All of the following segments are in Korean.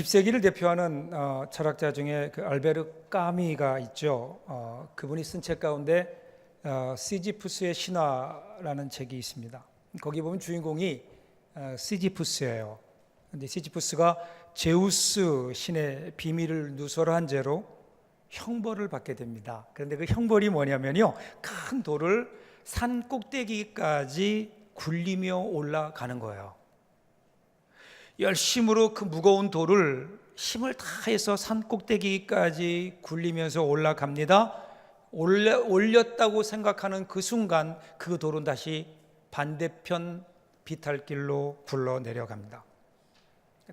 20세기를 대표하는 철학자 중에 그 알베르 까미가 있죠. 그분이 쓴 책 가운데 시지푸스의 신화라는 책이 있습니다. 거기 보면 주인공이 시지푸스예요. 근데 시지푸스가 제우스 신의 비밀을 누설한 죄로 형벌을 받게 됩니다. 그런데 그 형벌이 뭐냐면요, 큰 돌을 산 꼭대기까지 굴리며 올라가는 거예요. 열심으로 그 무거운 돌을 힘을 다해서 산 꼭대기까지 굴리면서 올라갑니다. 올렸다고 생각하는 그 순간 그 돌은 다시 반대편 비탈길로 굴러 내려갑니다.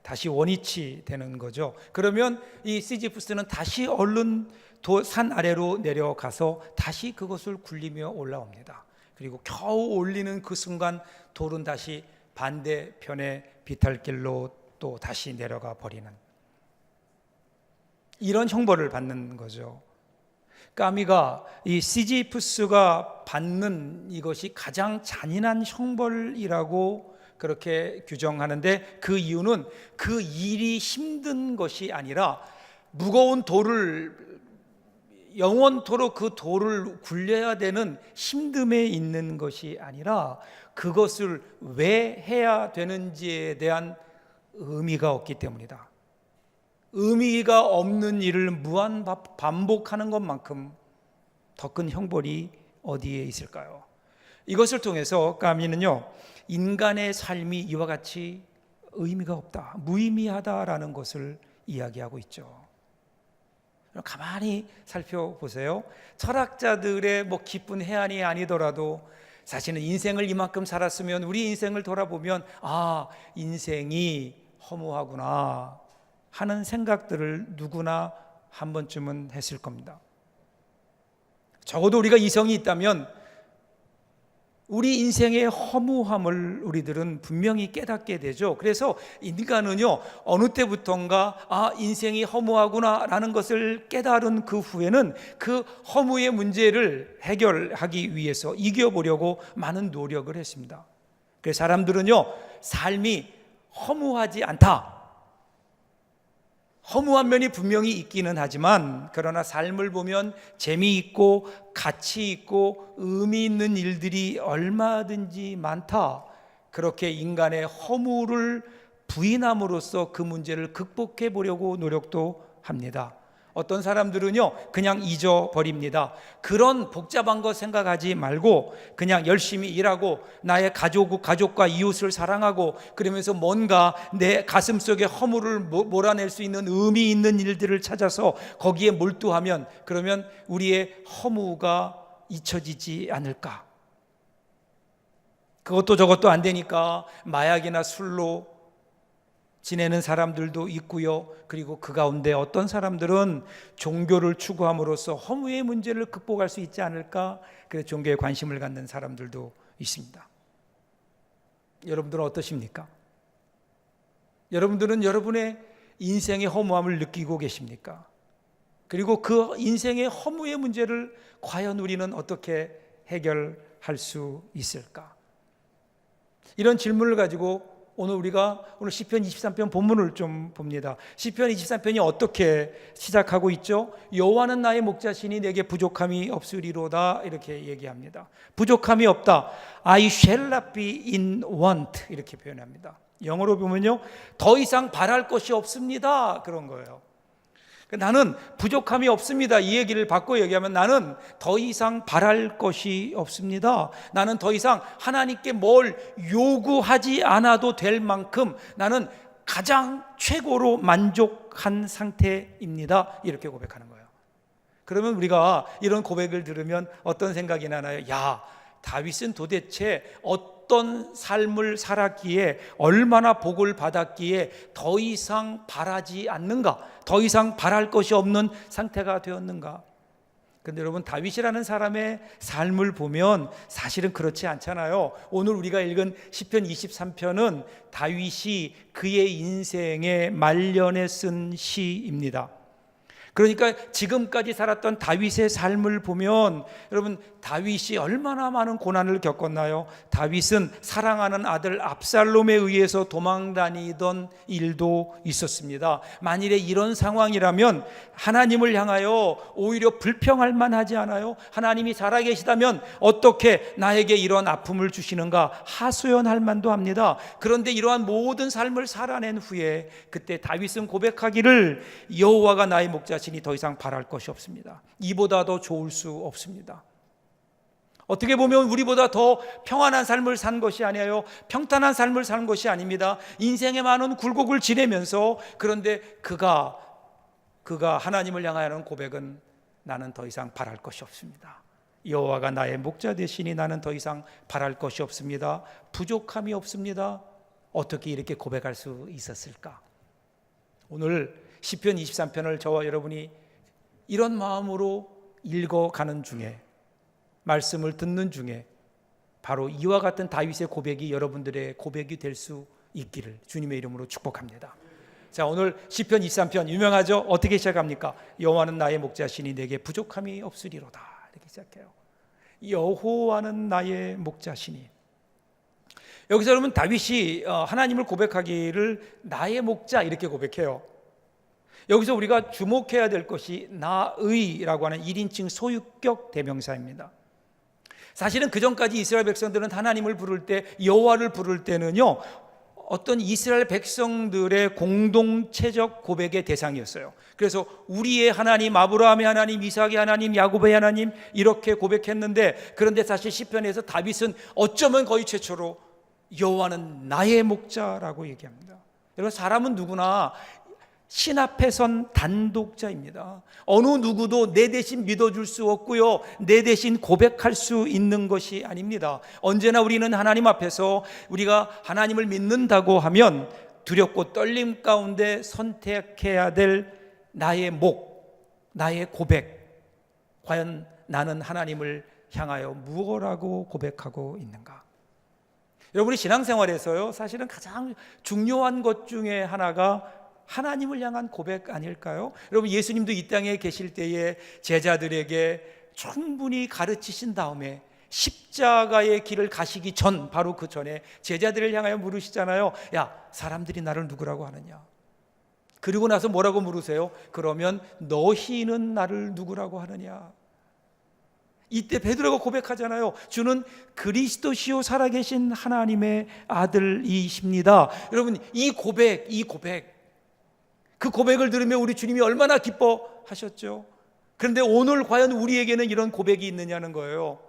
다시 원위치 되는 거죠. 그러면 이 시지푸스는 다시 얼른 산 아래로 내려가서 다시 그것을 굴리며 올라옵니다. 그리고 겨우 올리는 그 순간 돌은 다시 반대편의 비탈길로 또 다시 내려가 버리는, 이런 형벌을 받는 거죠. 까미가 이 시지푸스가 받는 이것이 가장 잔인한 형벌이라고 그렇게 규정하는데, 그 이유는 그 일이 힘든 것이 아니라 무거운 돌을 영원토록 그 돌을 굴려야 되는 힘듦에 있는 것이 아니라 그것을 왜 해야 되는지에 대한 의미가 없기 때문이다. 의미가 없는 일을 무한 반복하는 것만큼 더 큰 형벌이 어디에 있을까요? 이것을 통해서 까미는요, 인간의 삶이 이와 같이 의미가 없다, 무의미하다라는 것을 이야기하고 있죠. 가만히 살펴보세요. 철학자들의 기쁜 해안이 아니더라도 사실은 인생을 이만큼 살았으면, 우리 인생을 돌아보면 인생이 허무하구나 하는 생각들을 누구나 한 번쯤은 했을 겁니다. 적어도 우리가 이성이 있다면 우리 인생의 허무함을 우리들은 분명히 깨닫게 되죠. 그래서 인간은요, 어느 때부턴가 인생이 허무하구나 라는 것을 깨달은 그 후에는 그 허무의 문제를 해결하기 위해서 이겨보려고 많은 노력을 했습니다. 그래서 사람들은요, 삶이 허무하지 않다, 허무한 면이 분명히 있기는 하지만, 그러나 삶을 보면 재미있고 가치 있고 의미 있는 일들이 얼마든지 많다, 그렇게 인간의 허무를 부인함으로써 그 문제를 극복해 보려고 노력도 합니다. 어떤 사람들은요, 그냥 잊어버립니다. 그런 복잡한 거 생각하지 말고 그냥 열심히 일하고 나의 가족과 이웃을 사랑하고, 그러면서 뭔가 내 가슴속에 허물을 몰아낼 수 있는 의미 있는 일들을 찾아서 거기에 몰두하면, 그러면 우리의 허무가 잊혀지지 않을까. 그것도 저것도 안 되니까 마약이나 술로 지내는 사람들도 있고요. 그리고 그 가운데 어떤 사람들은 종교를 추구함으로써 허무의 문제를 극복할 수 있지 않을까, 그래서 종교에 관심을 갖는 사람들도 있습니다. 여러분들은 어떠십니까? 여러분들은 여러분의 인생의 허무함을 느끼고 계십니까? 그리고 그 인생의 허무의 문제를 과연 우리는 어떻게 해결할 수 있을까? 이런 질문을 가지고 오늘 시편 23편 본문을 좀 봅니다. 시편 23편이 어떻게 시작하고 있죠? 여호와는 나의 목자시니 내게 부족함이 없으리로다, 이렇게 얘기합니다. 부족함이 없다, I shall not be in want, 이렇게 표현합니다. 영어로 보면요, 더 이상 바랄 것이 없습니다, 그런 거예요. 나는 부족함이 없습니다, 이 얘기를 바꿔 얘기하면 나는 더 이상 바랄 것이 없습니다. 나는 더 이상 하나님께 뭘 요구하지 않아도 될 만큼 나는 가장 최고로 만족한 상태입니다, 이렇게 고백하는 거예요. 그러면 우리가 이런 고백을 들으면 어떤 생각이 나나요? 다윗은 도대체 어떤 삶을 살았기에, 얼마나 복을 받았기에 더 이상 바라지 않는가, 더 이상 바랄 것이 없는 상태가 되었는가? 그런데 여러분, 다윗이라는 사람의 삶을 보면 사실은 그렇지 않잖아요. 오늘 우리가 읽은 시편 23편은 다윗이 그의 인생의 말년에 쓴 시입니다. 그러니까 지금까지 살았던 다윗의 삶을 보면 여러분, 다윗이 얼마나 많은 고난을 겪었나요? 다윗은 사랑하는 아들 압살롬에 의해서 도망다니던 일도 있었습니다. 만일에 이런 상황이라면 하나님을 향하여 오히려 불평할 만하지 않아요? 하나님이 살아계시다면 어떻게 나에게 이런 아픔을 주시는가 하소연할 만도 합니다. 그런데 이러한 모든 삶을 살아낸 후에 그때 다윗은 고백하기를 여호와가 나의 목자시니 더 이상 바랄 것이 없습니다. 이보다 더 좋을 수 없습니다. 어떻게 보면 우리보다 더 평안한 삶을 산 것이 아니에요. 평탄한 삶을 산 것이 아닙니다. 인생의 많은 굴곡을 지내면서, 그런데 그가 하나님을 향하여는 고백은 나는 더 이상 바랄 것이 없습니다. 여호와가 나의 목자 되시니 나는 더 이상 바랄 것이 없습니다. 부족함이 없습니다. 어떻게 이렇게 고백할 수 있었을까? 오늘 시편 23편을 저와 여러분이 이런 마음으로 읽어가는 중에, 말씀을 듣는 중에 바로 이와 같은 다윗의 고백이 여러분들의 고백이 될 수 있기를 주님의 이름으로 축복합니다. 자, 오늘 시편 23편 유명하죠? 어떻게 시작합니까? 여호와는 나의 목자시니 내게 부족함이 없으리로다, 이렇게 시작해요. 여호와는 나의 목자시니. 여기서 여러분, 다윗이 하나님을 고백하기를 나의 목자 이렇게 고백해요. 여기서 우리가 주목해야 될 것이 나의라고 하는 1인칭 소유격 대명사입니다. 사실은 그 전까지 이스라엘 백성들은 하나님을 부를 때, 여호와를 부를 때는요, 어떤 이스라엘 백성들의 공동체적 고백의 대상이었어요. 그래서 우리의 하나님, 아브라함의 하나님, 이삭의 하나님, 야곱의 하나님 이렇게 고백했는데, 그런데 사실 시편에서 다윗은 어쩌면 거의 최초로 여호와는 나의 목자라고 얘기합니다. 여러분, 사람은 누구나 신 앞에 선 단독자입니다. 어느 누구도 내 대신 믿어줄 수 없고요, 내 대신 고백할 수 있는 것이 아닙니다. 언제나 우리는 하나님 앞에서 우리가 하나님을 믿는다고 하면 두렵고 떨림 가운데 선택해야 될 나의 나의 고백. 과연 나는 하나님을 향하여 무엇라고 고백하고 있는가? 여러분이 신앙생활에서요, 사실은 가장 중요한 것 중에 하나가 하나님을 향한 고백 아닐까요? 여러분, 예수님도 이 땅에 계실 때에 제자들에게 충분히 가르치신 다음에 십자가의 길을 가시기 전, 바로 그 전에 제자들을 향하여 물으시잖아요. 야, 사람들이 나를 누구라고 하느냐? 그리고 나서 뭐라고 물으세요? 그러면 너희는 나를 누구라고 하느냐? 이때 베드로가 고백하잖아요. 주는 그리스도시요 살아계신 하나님의 아들이십니다. 여러분, 이 고백, 그 고백을 들으면 우리 주님이 얼마나 기뻐하셨죠. 그런데 오늘 과연 우리에게는 이런 고백이 있느냐는 거예요.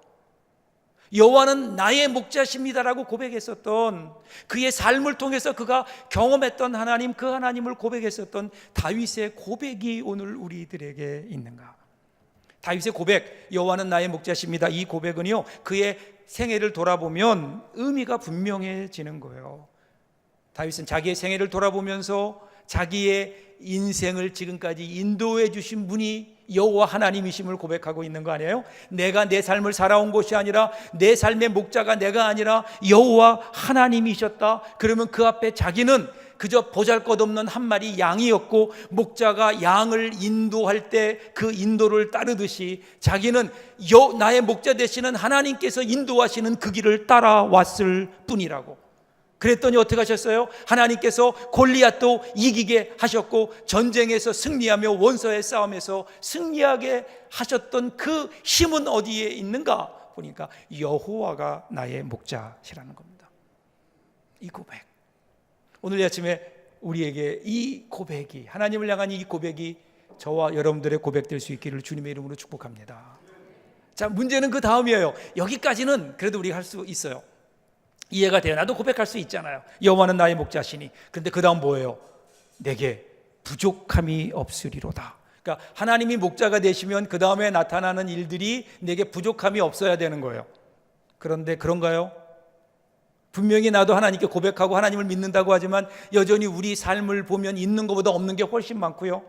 여호와는 나의 목자십니다라고 고백했었던, 그의 삶을 통해서 그가 경험했던 하나님, 그 하나님을 고백했었던 다윗의 고백이 오늘 우리들에게 있는가? 다윗의 고백, 여호와는 나의 목자십니다, 이 고백은요, 그의 생애를 돌아보면 의미가 분명해지는 거예요. 다윗은 자기의 생애를 돌아보면서 자기의 인생을 지금까지 인도해 주신 분이 여호와 하나님이심을 고백하고 있는 거 아니에요? 내가 내 삶을 살아온 것이 아니라, 내 삶의 목자가 내가 아니라 여호와 하나님이셨다. 그러면 그 앞에 자기는 그저 보잘것없는 한 마리 양이었고, 목자가 양을 인도할 때 그 인도를 따르듯이 자기는 나의 목자 되시는 하나님께서 인도하시는 그 길을 따라왔을 뿐이라고. 그랬더니 어떻게 하셨어요? 하나님께서 골리앗도 이기게 하셨고, 전쟁에서 승리하며 원수의 싸움에서 승리하게 하셨던 그 힘은 어디에 있는가 보니까 여호와가 나의 목자시라는 겁니다. 이 고백, 오늘 아침에 우리에게 이 고백이, 하나님을 향한 이 고백이 저와 여러분들의 고백될 수 있기를 주님의 이름으로 축복합니다. 자, 문제는 그 다음이에요. 여기까지는 그래도 우리가 할 수 있어요. 이해가 돼요. 나도 고백할 수 있잖아요. 여호와는 나의 목자시니. 그런데 그 다음 뭐예요? 내게 부족함이 없으리로다. 그러니까 하나님이 목자가 되시면 그 다음에 나타나는 일들이 내게 부족함이 없어야 되는 거예요. 그런데 그런가요? 분명히 나도 하나님께 고백하고 하나님을 믿는다고 하지만 여전히 우리 삶을 보면 있는 것보다 없는 게 훨씬 많고요,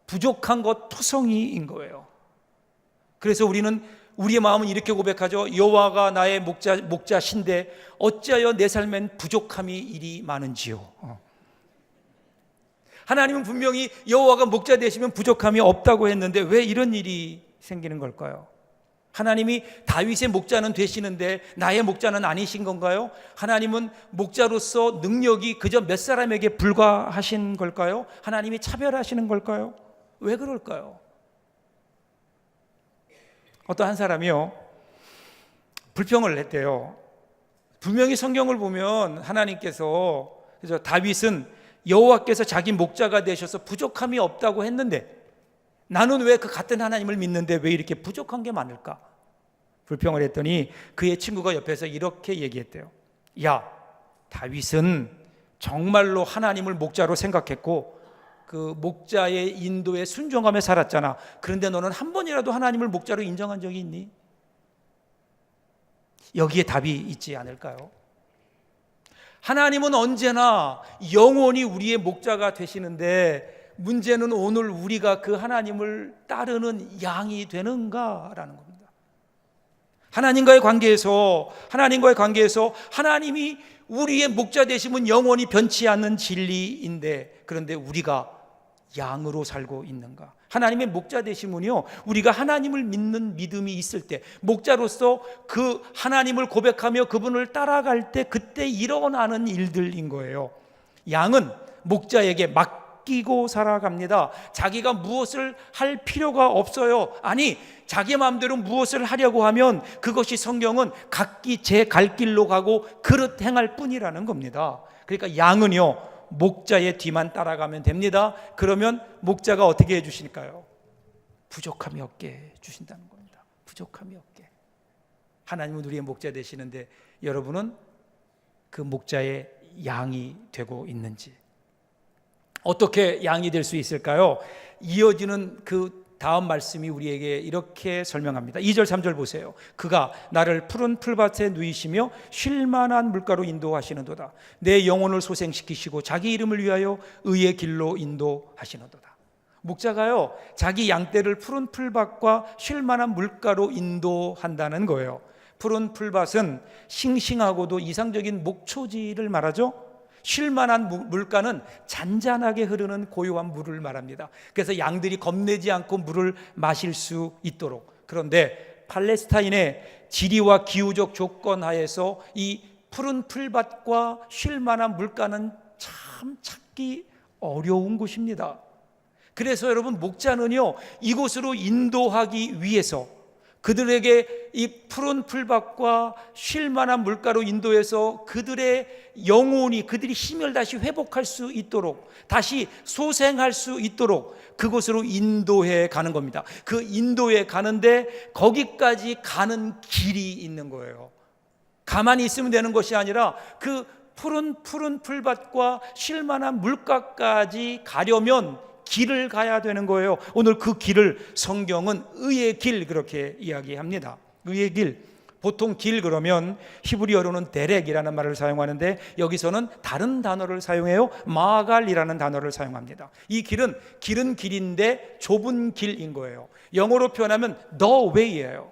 부족한 것 투성이인 거예요. 그래서 우리의 마음은 이렇게 고백하죠. 여호와가 나의 목자신데 어찌하여 내 삶엔 부족함이 이리 많은지요. 하나님은 분명히 여호와가 목자 되시면 부족함이 없다고 했는데 왜 이런 일이 생기는 걸까요? 하나님이 다윗의 목자는 되시는데 나의 목자는 아니신 건가요? 하나님은 목자로서 능력이 그저 몇 사람에게 불과하신 걸까요? 하나님이 차별하시는 걸까요? 왜 그럴까요? 어떤 한 사람이요, 불평을 했대요. 분명히 성경을 보면 하나님께서, 그래서 다윗은 여호와께서 자기 목자가 되셔서 부족함이 없다고 했는데 나는 왜 그 같은 하나님을 믿는데 왜 이렇게 부족한 게 많을까? 불평을 했더니 그의 친구가 옆에서 이렇게 얘기했대요. 야, 다윗은 정말로 하나님을 목자로 생각했고 그 목자의 인도에 순종하며 살았잖아. 그런데 너는 한 번이라도 하나님을 목자로 인정한 적이 있니? 여기에 답이 있지 않을까요? 하나님은 언제나 영원히 우리의 목자가 되시는데 문제는 오늘 우리가 그 하나님을 따르는 양이 되는가라는 겁니다. 하나님과의 관계에서 하나님이 우리의 목자 되심은 영원히 변치 않는 진리인데 그런데 우리가 양으로 살고 있는가? 하나님의 목자 되심은요, 우리가 하나님을 믿는 믿음이 있을 때, 목자로서 그 하나님을 고백하며 그분을 따라갈 때 그때 일어나는 일들인 거예요. 양은 목자에게 맡기고 살아갑니다. 자기가 무엇을 할 필요가 없어요. 아니, 자기 마음대로 무엇을 하려고 하면 그것이 성경은 각기 제 갈 길로 가고 그릇 행할 뿐이라는 겁니다. 그러니까 양은요, 목자의 뒤만 따라가면 됩니다. 그러면 목자가 어떻게 해주실까요? 부족함이 없게 해주신다는 겁니다. 부족함이 없게. 하나님은 우리의 목자 되시는데 여러분은 그 목자의 양이 되고 있는지, 어떻게 양이 될 수 있을까요? 이어지는 그 다음 말씀이 우리에게 이렇게 설명합니다. 2절 3절 보세요. 그가 나를 푸른 풀밭에 누이시며 쉴만한 물가로 인도하시는도다. 내 영혼을 소생시키시고 자기 이름을 위하여 의의 길로 인도하시는도다. 목자가요, 자기 양떼를 푸른 풀밭과 쉴만한 물가로 인도한다는 거예요. 푸른 풀밭은 싱싱하고도 이상적인 목초지를 말하죠. 쉴만한 물가는 잔잔하게 흐르는 고요한 물을 말합니다. 그래서 양들이 겁내지 않고 물을 마실 수 있도록. 그런데 팔레스타인의 지리와 기후적 조건 하에서 이 푸른 풀밭과 쉴만한 물가는 참 찾기 어려운 곳입니다. 그래서 여러분, 목자는요, 이곳으로 인도하기 위해서 그들에게 이 푸른 풀밭과 쉴만한 물가로 인도해서 그들의 영혼이, 그들이 힘을 다시 회복할 수 있도록, 다시 소생할 수 있도록 그곳으로 인도해 가는 겁니다. 그 인도해 가는데 거기까지 가는 길이 있는 거예요. 가만히 있으면 되는 것이 아니라 그 푸른 풀밭과 쉴만한 물가까지 가려면 길을 가야 되는 거예요. 오늘 그 길을 성경은 의의 길 그렇게 이야기합니다. 의의 길. 보통 길 그러면 히브리어로는 데렉이라는 말을 사용하는데 여기서는 다른 단어를 사용해요. 마갈이라는 단어를 사용합니다. 이 길은 길인데 좁은 길인 거예요. 영어로 표현하면 the way예요.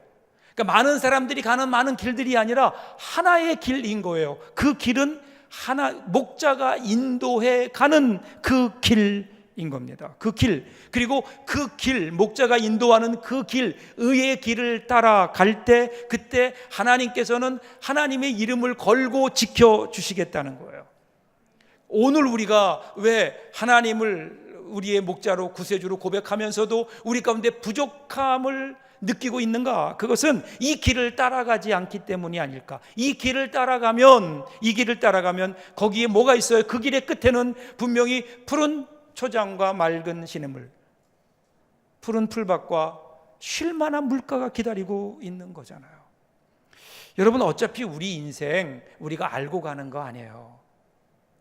그러니까 많은 사람들이 가는 많은 길들이 아니라 하나의 길인 거예요. 그 길은 하나, 목자가 인도해 가는 그 길 인 겁니다. 그 길, 그리고 그 길, 목자가 인도하는 그 길, 의의 길을 따라갈 때 그때 하나님께서는 하나님의 이름을 걸고 지켜주시겠다는 거예요. 오늘 우리가 왜 하나님을 우리의 목자로 구세주로 고백하면서도 우리 가운데 부족함을 느끼고 있는가? 그것은 이 길을 따라가지 않기 때문이 아닐까? 이 길을 따라가면 거기에 뭐가 있어요? 그 길의 끝에는 분명히 푸른 초장과 맑은 시냇물, 푸른 풀밭과 쉴만한 물가가 기다리고 있는 거잖아요. 여러분, 어차피 우리 인생 우리가 알고 가는 거 아니에요.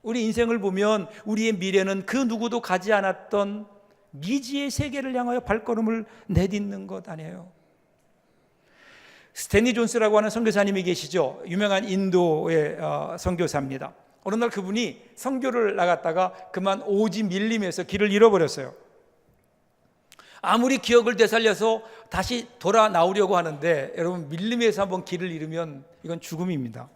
우리 인생을 보면 우리의 미래는 그 누구도 가지 않았던 미지의 세계를 향하여 발걸음을 내딛는 것 아니에요. 스탠리 존스라고 하는 선교사님이 계시죠. 유명한 인도의 선교사입니다. 어느 날 그분이 선교를 나갔다가 그만 오지 밀림에서 길을 잃어버렸어요. 아무리 기억을 되살려서 다시 돌아 나오려고 하는데 여러분, 밀림에서 한번 길을 잃으면 이건 죽음입니다.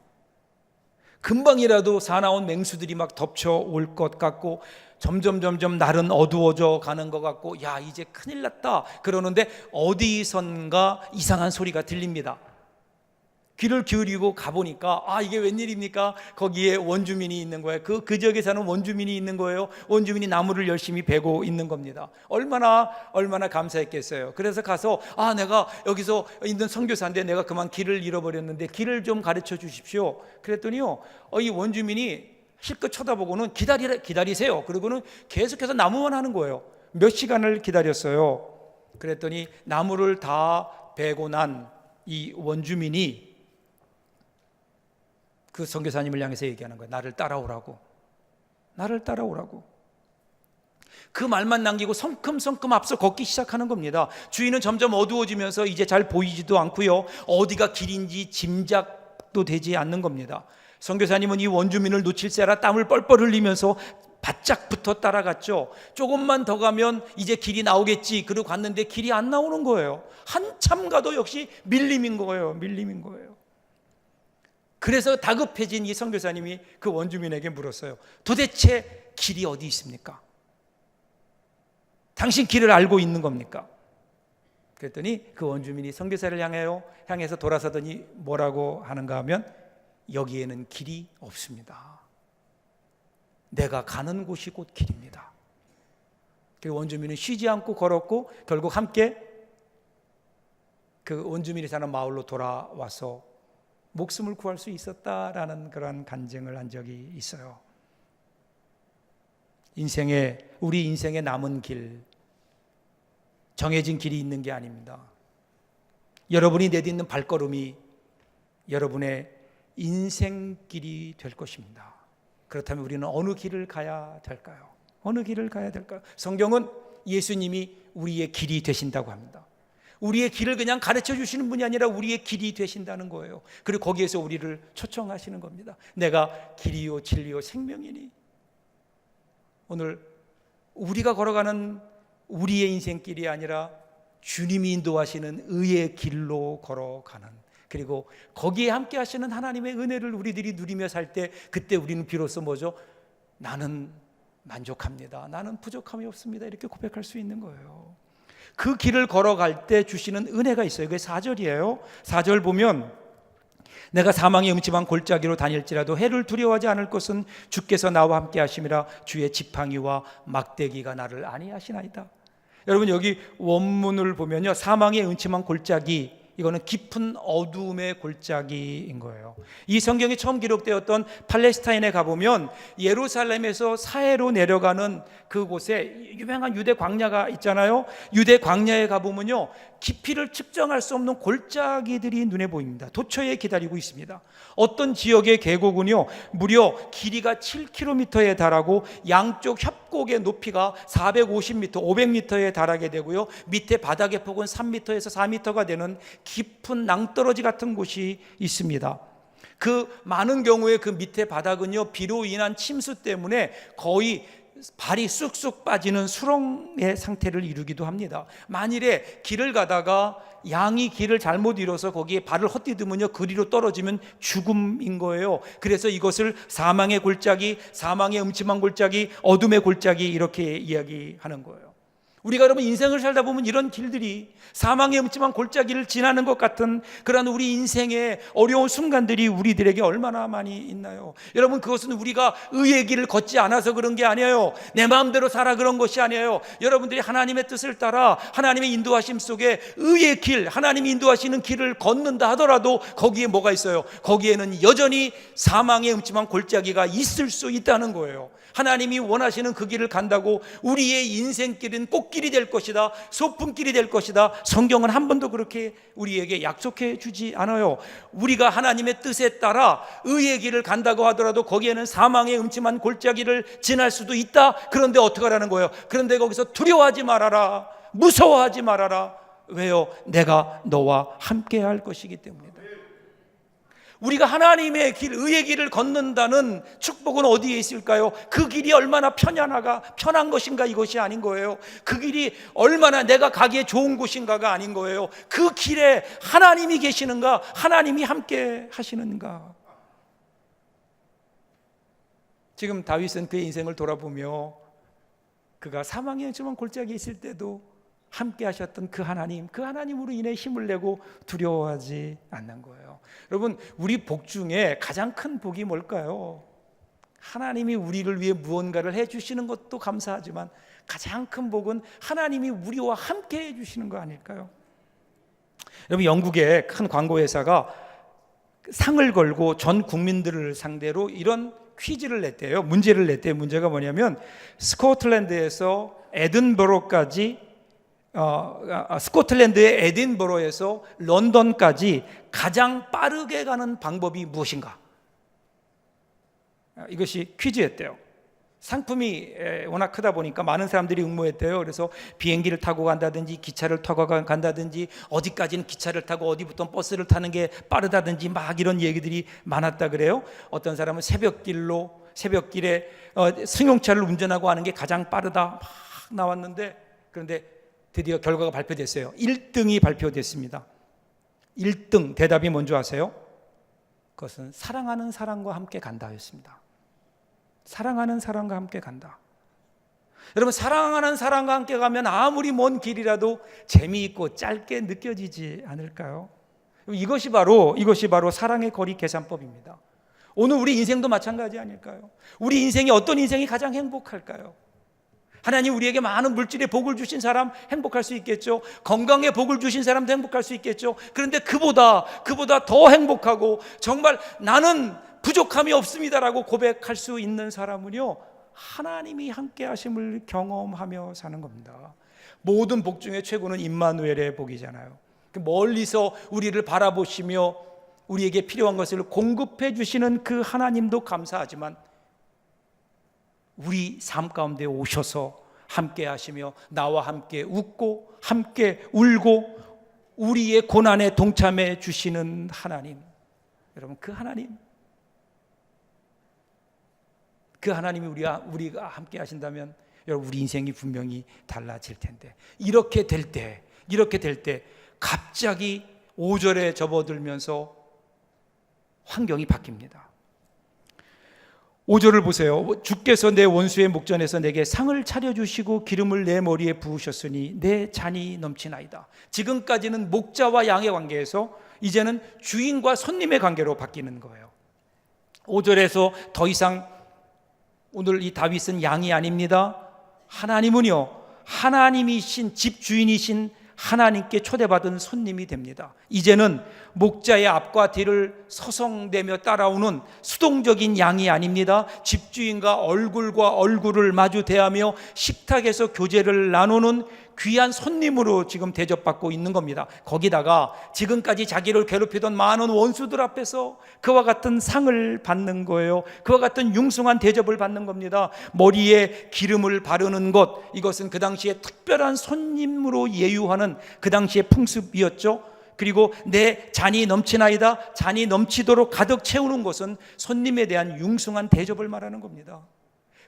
금방이라도 사나운 맹수들이 막 덮쳐올 것 같고 점점 날은 어두워져 가는 것 같고, 야, 이제 큰일 났다 그러는데 어디선가 이상한 소리가 들립니다. 귀를 기울이고 가보니까, 아, 이게 웬일입니까? 거기에 원주민이 있는 거예요. 그 지역에 사는 원주민이 있는 거예요. 원주민이 나무를 열심히 베고 있는 겁니다. 얼마나 감사했겠어요. 그래서 가서, 아, 내가 여기서 있는 선교사인데 내가 그만 길을 잃어버렸는데 길을 좀 가르쳐 주십시오. 그랬더니요, 이 원주민이 실컷 쳐다보고는 기다리세요. 그리고는 계속해서 나무만 하는 거예요. 몇 시간을 기다렸어요. 그랬더니 나무를 다 베고 난 이 원주민이 그 선교사님을 향해서 얘기하는 거예요. 나를 따라오라고. 그 말만 남기고 성큼성큼 앞서 걷기 시작하는 겁니다. 주위는 점점 어두워지면서 이제 잘 보이지도 않고요, 어디가 길인지 짐작도 되지 않는 겁니다. 선교사님은 이 원주민을 놓칠세라 땀을 뻘뻘 흘리면서 바짝부터 따라갔죠. 조금만 더 가면 이제 길이 나오겠지. 그러고 갔는데 길이 안 나오는 거예요. 한참 가도 역시 밀림인 거예요. 그래서 다급해진 이 선교사님이 그 원주민에게 물었어요. 도대체 길이 어디 있습니까? 당신 길을 알고 있는 겁니까? 그랬더니 그 원주민이 선교사를 향해서 돌아서더니 뭐라고 하는가 하면, 여기에는 길이 없습니다. 내가 가는 곳이 곧 길입니다. 그 원주민은 쉬지 않고 걸었고 결국 함께 그 원주민이 사는 마을로 돌아와서 목숨을 구할 수 있었다라는 그런 간증을 한 적이 있어요. 우리 인생에 남은 길, 정해진 길이 있는 게 아닙니다. 여러분이 내딛는 발걸음이 여러분의 인생길이 될 것입니다. 그렇다면 우리는 어느 길을 가야 될까요? 성경은 예수님이 우리의 길이 되신다고 합니다. 우리의 길을 그냥 가르쳐 주시는 분이 아니라 우리의 길이 되신다는 거예요. 그리고 거기에서 우리를 초청하시는 겁니다. 내가 길이요 진리요 생명이니. 오늘 우리가 걸어가는 우리의 인생길이 아니라 주님이 인도하시는 의의 길로 걸어가는, 그리고 거기에 함께 하시는 하나님의 은혜를 우리들이 누리며 살 때, 그때 우리는 비로소 뭐죠? 나는 만족합니다. 나는 부족함이 없습니다. 이렇게 고백할 수 있는 거예요. 그 길을 걸어갈 때 주시는 은혜가 있어요. 그게 4절이에요. 4절 보면, 내가 사망의 음침한 골짜기로 다닐지라도 해를 두려워하지 않을 것은 주께서 나와 함께 하심이라. 주의 지팡이와 막대기가 나를 안위하시나이다. 여러분, 여기 원문을 보면요, 사망의 음침한 골짜기, 이거는 깊은 어두움의 골짜기인 거예요. 이 성경이 처음 기록되었던 팔레스타인에 가보면 예루살렘에서 사해로 내려가는 그곳에 유명한 유대 광야가 있잖아요. 유대 광야에 가보면요, 깊이를 측정할 수 없는 골짜기들이 눈에 보입니다. 도처에 기다리고 있습니다. 어떤 지역의 계곡은요, 무려 길이가 7km에 달하고 양쪽 협곡의 높이가 450m, 500m에 달하게 되고요, 밑에 바닥의 폭은 3m에서 4m가 되는 깊은 낭떠러지 같은 곳이 있습니다. 그 많은 경우에 그 밑에 바닥은요, 비로 인한 침수 때문에 거의 발이 쑥쑥 빠지는 수렁의 상태를 이루기도 합니다. 만일에 길을 가다가 양이 길을 잘못 잃어서 거기에 발을 헛디디면요, 그리로 떨어지면 죽음인 거예요. 그래서 이것을 사망의 골짜기, 사망의 음침한 골짜기, 어둠의 골짜기, 이렇게 이야기하는 거예요. 우리가 여러분 인생을 살다 보면 이런 길들이, 사망의 음침한 골짜기를 지나는 것 같은 그런 우리 인생의 어려운 순간들이 우리들에게 얼마나 많이 있나요? 여러분, 그것은 우리가 의의 길을 걷지 않아서 그런 게 아니에요. 내 마음대로 살아 그런 것이 아니에요. 여러분들이 하나님의 뜻을 따라 하나님의 인도하심 속에 의의 길, 하나님이 인도하시는 길을 걷는다 하더라도 거기에 뭐가 있어요? 거기에는 여전히 사망의 음침한 골짜기가 있을 수 있다는 거예요. 하나님이 원하시는 그 길을 간다고 우리의 인생길은 꽃길이 될 것이다, 소풍길이 될 것이다, 성경은 한 번도 그렇게 우리에게 약속해 주지 않아요. 우리가 하나님의 뜻에 따라 의의 길을 간다고 하더라도 거기에는 사망의 음침한 골짜기를 지날 수도 있다. 그런데 어떻게 하라는 거예요? 그런데 거기서 두려워하지 말아라, 무서워하지 말아라. 왜요? 내가 너와 함께 할 것이기 때문이다. 우리가 하나님의 길, 의의 길을 걷는다는 축복은 어디에 있을까요? 그 길이 얼마나 편한 것인가, 이것이 아닌 거예요. 그 길이 얼마나 내가 가기에 좋은 곳인가가 아닌 거예요. 그 길에 하나님이 계시는가, 하나님이 함께 하시는가. 지금 다윗은 그의 인생을 돌아보며 그가 사망의 골짜기에 있을 때도 함께 하셨던 그 하나님으로 인해 힘을 내고 두려워하지 않는 거예요. 여러분, 우리 복 중에 가장 큰 복이 뭘까요? 하나님이 우리를 위해 무언가를 해주시는 것도 감사하지만 가장 큰 복은 하나님이 우리와 함께 해주시는 거 아닐까요? 여러분, 영국의 큰 광고회사가 상을 걸고 전 국민들을 상대로 이런 퀴즈를 냈대요. 문제를 냈대요. 문제가 뭐냐면 스코틀랜드에서 에든버로까지 스코틀랜드의 에딘버러에서 런던까지 가장 빠르게 가는 방법이 무엇인가? 이것이 퀴즈였대요. 상품이 워낙 크다 보니까 많은 사람들이 응모했대요. 그래서 비행기를 타고 간다든지 기차를 타고 간다든지 어디까지는 기차를 타고 어디부터 버스를 타는 게 빠르다든지 막 이런 얘기들이 많았다 그래요. 어떤 사람은 새벽길에 승용차를 운전하고 하는 게 가장 빠르다 막 나왔는데, 그런데 드디어 결과가 발표됐어요. 1등이 발표됐습니다. 1등 대답이 뭔지 아세요? 그것은 사랑하는 사람과 함께 간다였습니다. 사랑하는 사람과 함께 간다. 여러분, 사랑하는 사람과 함께 가면 아무리 먼 길이라도 재미있고 짧게 느껴지지 않을까요? 이것이 바로 사랑의 거리 계산법입니다. 오늘 우리 인생도 마찬가지 아닐까요? 우리 인생이 어떤 인생이 가장 행복할까요? 하나님 우리에게 많은 물질의 복을 주신 사람 행복할 수 있겠죠. 건강의 복을 주신 사람도 행복할 수 있겠죠. 그런데 그보다 더 행복하고 정말 나는 부족함이 없습니다라고 고백할 수 있는 사람은요, 하나님이 함께 하심을 경험하며 사는 겁니다. 모든 복 중에 최고는 임마누엘의 복이잖아요. 멀리서 우리를 바라보시며 우리에게 필요한 것을 공급해 주시는 그 하나님도 감사하지만 우리 삶 가운데 오셔서 함께 하시며 나와 함께 웃고 함께 울고 우리의 고난에 동참해 주시는 하나님, 여러분, 그 하나님이 우리가 함께 하신다면 여러분, 우리 인생이 분명히 달라질 텐데, 이렇게 될 때 갑자기 5절에 접어들면서 환경이 바뀝니다. 5절을 보세요. 주께서 내 원수의 목전에서 내게 상을 차려주시고 기름을 내 머리에 부으셨으니 내 잔이 넘치나이다. 지금까지는 목자와 양의 관계에서 이제는 주인과 손님의 관계로 바뀌는 거예요. 5절에서 더 이상 오늘 이 다윗은 양이 아닙니다. 하나님은요, 하나님이신 집주인이신 하나님께 초대받은 손님이 됩니다. 이제는 목자의 앞과 뒤를 서성대며 따라오는 수동적인 양이 아닙니다. 집주인과 얼굴을 마주 대하며 식탁에서 교제를 나누는 귀한 손님으로 지금 대접받고 있는 겁니다. 거기다가 지금까지 자기를 괴롭히던 많은 원수들 앞에서 그와 같은 상을 받는 거예요. 그와 같은 융숭한 대접을 받는 겁니다. 머리에 기름을 바르는 것, 이것은 그 당시에 특별한 손님으로 예유하는 그 당시의 풍습이었죠. 그리고 내 잔이 넘치나이다, 잔이 넘치도록 가득 채우는 것은 손님에 대한 융숭한 대접을 말하는 겁니다.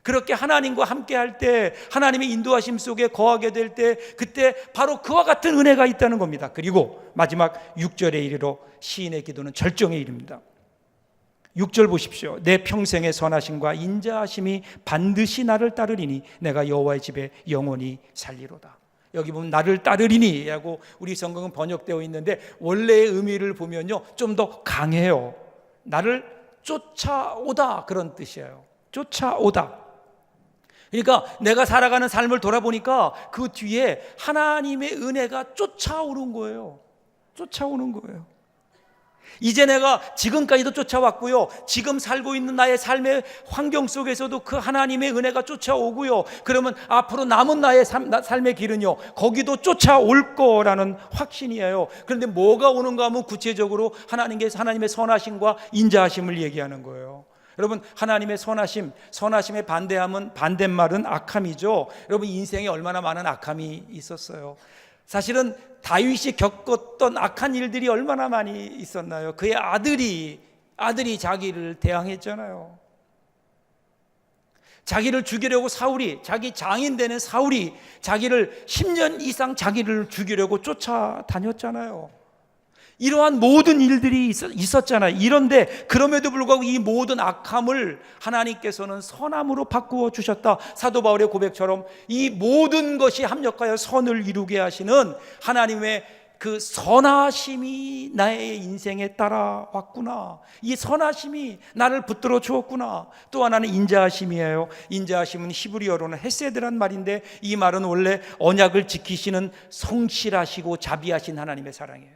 그렇게 하나님과 함께 할 때, 하나님의 인도하심 속에 거하게 될 때, 그때 바로 그와 같은 은혜가 있다는 겁니다. 그리고 마지막 6절에 이르러 시인의 기도는 절정에 이릅니다. 6절 보십시오. 내 평생의 선하심과 인자하심이 반드시 나를 따르리니 내가 여호와의 집에 영원히 살리로다. 여기 보면 나를 따르리니 하고 우리 성경은 번역되어 있는데 원래의 의미를 보면요, 좀 더 강해요. 나를 쫓아오다, 그런 뜻이에요. 쫓아오다. 그러니까 내가 살아가는 삶을 돌아보니까 그 뒤에 하나님의 은혜가 쫓아오는 거예요. 이제 내가 지금까지도 쫓아왔고요, 지금 살고 있는 나의 삶의 환경 속에서도 그 하나님의 은혜가 쫓아오고요, 그러면 앞으로 남은 나의 삶의 길은요, 거기도 쫓아올 거라는 확신이에요. 그런데 뭐가 오는가 하면 구체적으로 하나님의 선하심과 인자하심을 얘기하는 거예요. 여러분, 하나님의 선하심의 반대말은 악함이죠. 여러분, 인생에 얼마나 많은 악함이 있었어요. 사실은 다윗이 겪었던 악한 일들이 얼마나 많이 있었나요? 그의 아들이 자기를 대항했잖아요. 자기를 죽이려고 자기 장인 되는 사울이 자기를 10년 이상 자기를 죽이려고 쫓아다녔잖아요. 이러한 모든 일들이 있었잖아요. 이런데 그럼에도 불구하고 이 모든 악함을 하나님께서는 선함으로 바꾸어 주셨다. 사도 바울의 고백처럼 이 모든 것이 합력하여 선을 이루게 하시는 하나님의 그 선하심이 나의 인생에 따라왔구나. 이 선하심이 나를 붙들어 주었구나. 또 하나는 인자하심이에요. 인자하심은 히브리어로는 헤세드란 말인데, 이 말은 원래 언약을 지키시는 성실하시고 자비하신 하나님의 사랑이에요.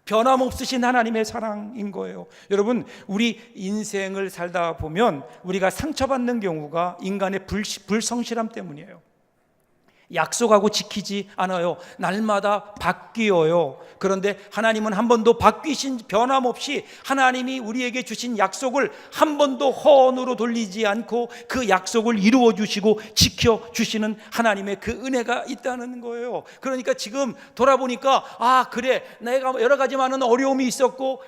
변함없으신 하나님의 사랑인 거예요. 여러분, 우리 인생을 살다 보면 우리가 상처받는 경우가 인간의 불성실함 때문이에요. 약속하고 지키지 않아요. 날마다 바뀌어요. 그런데 하나님은 한 번도 바뀌신 변함없이 하나님이 우리에게 주신 약속을 한 번도 허언으로 돌리지 않고 그 약속을 이루어 주시고 지켜 주시는 하나님의 그 은혜가 있다는 거예요. 그러니까 지금 돌아보니까 그래, 내가 여러 가지 많은 어려움이 있었고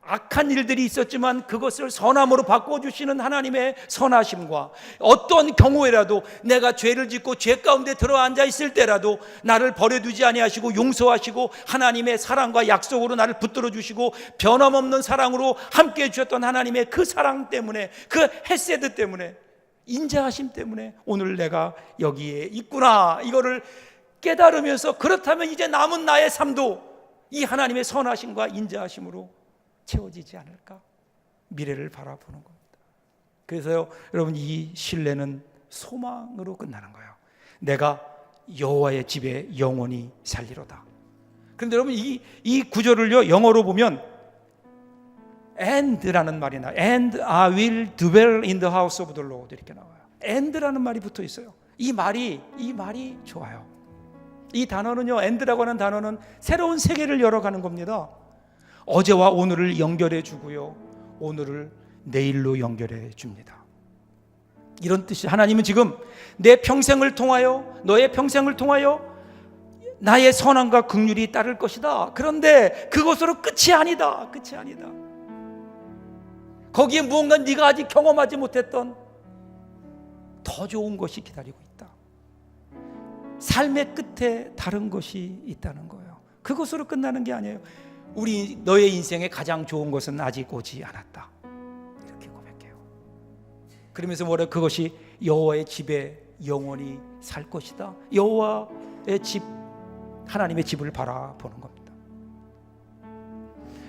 악한 일들이 있었지만 그것을 선함으로 바꿔주시는 하나님의 선하심과, 어떤 경우에라도 내가 죄를 짓고 죄 가운데 들어앉아 있을 때라도 나를 버려두지 아니하시고 용서하시고 하나님의 사랑과 약속으로 나를 붙들어 주시고 변함없는 사랑으로 함께해 주셨던 하나님의 그 사랑 때문에, 그 헤세드 때문에, 인자하심 때문에 오늘 내가 여기에 있구나, 이거를 깨달으면서 그렇다면 이제 남은 나의 삶도 이 하나님의 선하심과 인자하심으로 채워지지 않을까? 미래를 바라보는 겁니다. 그래서요, 여러분, 이 신뢰는 소망으로 끝나는 거예요. 내가 여호와의 집에 영원히 살리로다. 그런데 여러분, 이 구절을요, 영어로 보면 and라는 말이 나와요. and I will dwell in the house of the Lord, 이렇게 나와요. and라는 말이 붙어 있어요. 이 말이 좋아요. 이 단어는요, and라고 하는 단어는 새로운 세계를 열어가는 겁니다. 어제와 오늘을 연결해 주고요, 오늘을 내일로 연결해 줍니다. 이런 뜻이, 하나님은 지금 내 평생을 통하여, 너의 평생을 통하여 나의 선함과 긍휼이 따를 것이다. 그런데 그것으로 끝이 아니다. 끝이 아니다. 거기에 무언가 네가 아직 경험하지 못했던 더 좋은 것이 기다리고 있다. 삶의 끝에 다른 것이 있다는 거예요. 그것으로 끝나는 게 아니에요. 너의 인생에 가장 좋은 것은 아직 오지 않았다, 이렇게 고백해요. 그러면서 뭐래? 그것이 여호와의 집에 영원히 살 것이다. 여호와의 집, 하나님의 집을 바라보는 겁니다.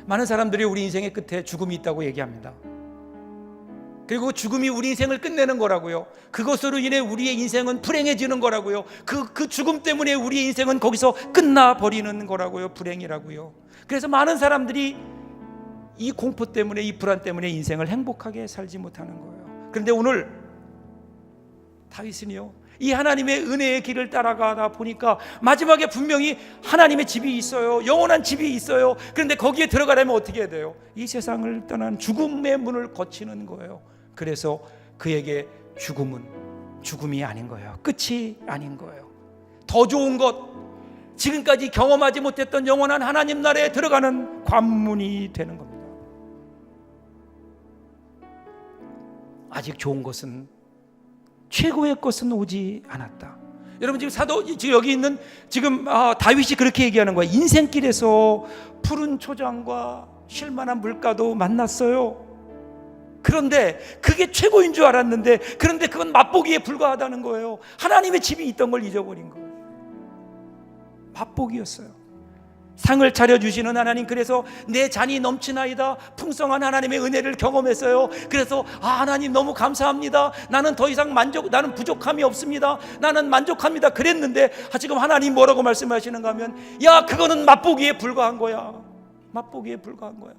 많은 사람들이 우리 인생의 끝에 죽음이 있다고 얘기합니다. 그리고 죽음이 우리 인생을 끝내는 거라고요. 그것으로 인해 우리의 인생은 불행해지는 거라고요. 그 죽음 때문에 우리의 인생은 거기서 끝나버리는 거라고요. 불행이라고요. 그래서 많은 사람들이 이 공포 때문에, 이 불안 때문에 인생을 행복하게 살지 못하는 거예요. 그런데 오늘 다윗은요, 이 하나님의 은혜의 길을 따라가다 보니까 마지막에 분명히 하나님의 집이 있어요. 영원한 집이 있어요. 그런데 거기에 들어가려면 어떻게 해야 돼요? 이 세상을 떠난 죽음의 문을 거치는 거예요. 그래서 그에게 죽음은 죽음이 아닌 거예요. 끝이 아닌 거예요. 더 좋은 것, 지금까지 경험하지 못했던 영원한 하나님 나라에 들어가는 관문이 되는 겁니다. 아직 좋은 것은, 최고의 것은 오지 않았다. 여러분, 지금 여기 있는 다윗이 그렇게 얘기하는 거예요. 인생길에서 푸른 초장과 쉴만한 물가도 만났어요. 그런데 그게 최고인 줄 알았는데, 그런데 그건 맛보기에 불과하다는 거예요. 하나님의 집이 있던 걸 잊어버린 거예요. 맛보기였어요. 상을 차려주시는 하나님, 그래서 내 잔이 넘치나이다, 풍성한 하나님의 은혜를 경험했어요. 그래서 하나님 너무 감사합니다, 나는 더 이상 나는 부족함이 없습니다, 나는 만족합니다, 그랬는데 지금 하나님 뭐라고 말씀하시는가 하면, 야, 그거는 맛보기에 불과한 거야. 맛보기에 불과한 거야.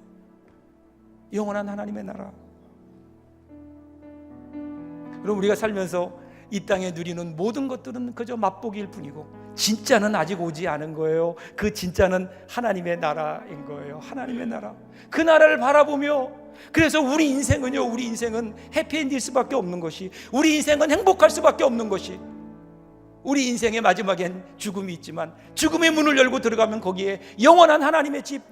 영원한 하나님의 나라. 여러분, 우리가 살면서 이 땅에 누리는 모든 것들은 그저 맛보기일 뿐이고, 진짜는 아직 오지 않은 거예요. 그 진짜는 하나님의 나라인 거예요. 하나님의 나라. 그 나라를 바라보며, 그래서 우리 인생은 해피엔드일 수밖에 없는 것이, 우리 인생은 행복할 수밖에 없는 것이, 우리 인생의 마지막엔 죽음이 있지만 죽음의 문을 열고 들어가면 거기에 영원한 하나님의 집,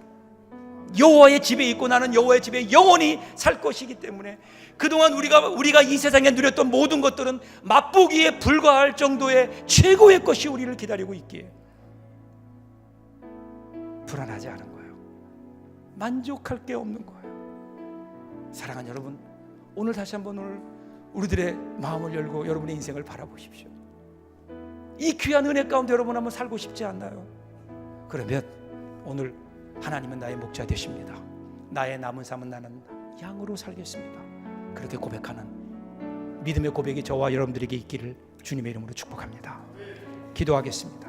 여호와의 집에 있고 나는 여호와의 집에 영원히 살 것이기 때문에, 그동안 우리가 이 세상에 누렸던 모든 것들은 맛보기에 불과할 정도의 최고의 것이 우리를 기다리고 있기에 불안하지 않은 거예요. 만족할 게 없는 거예요. 사랑하는 여러분, 오늘 다시 한번 오늘 우리들의 마음을 열고 여러분의 인생을 바라보십시오. 이 귀한 은혜 가운데 여러분 한번 살고 싶지 않나요? 그러면 오늘 하나님은 나의 목자 되십니다. 나의 남은 삶은 나는 양으로 살겠습니다. 그렇게 고백하는 믿음의 고백이 저와 여러분들에게 있기를 주님의 이름으로 축복합니다. 기도하겠습니다.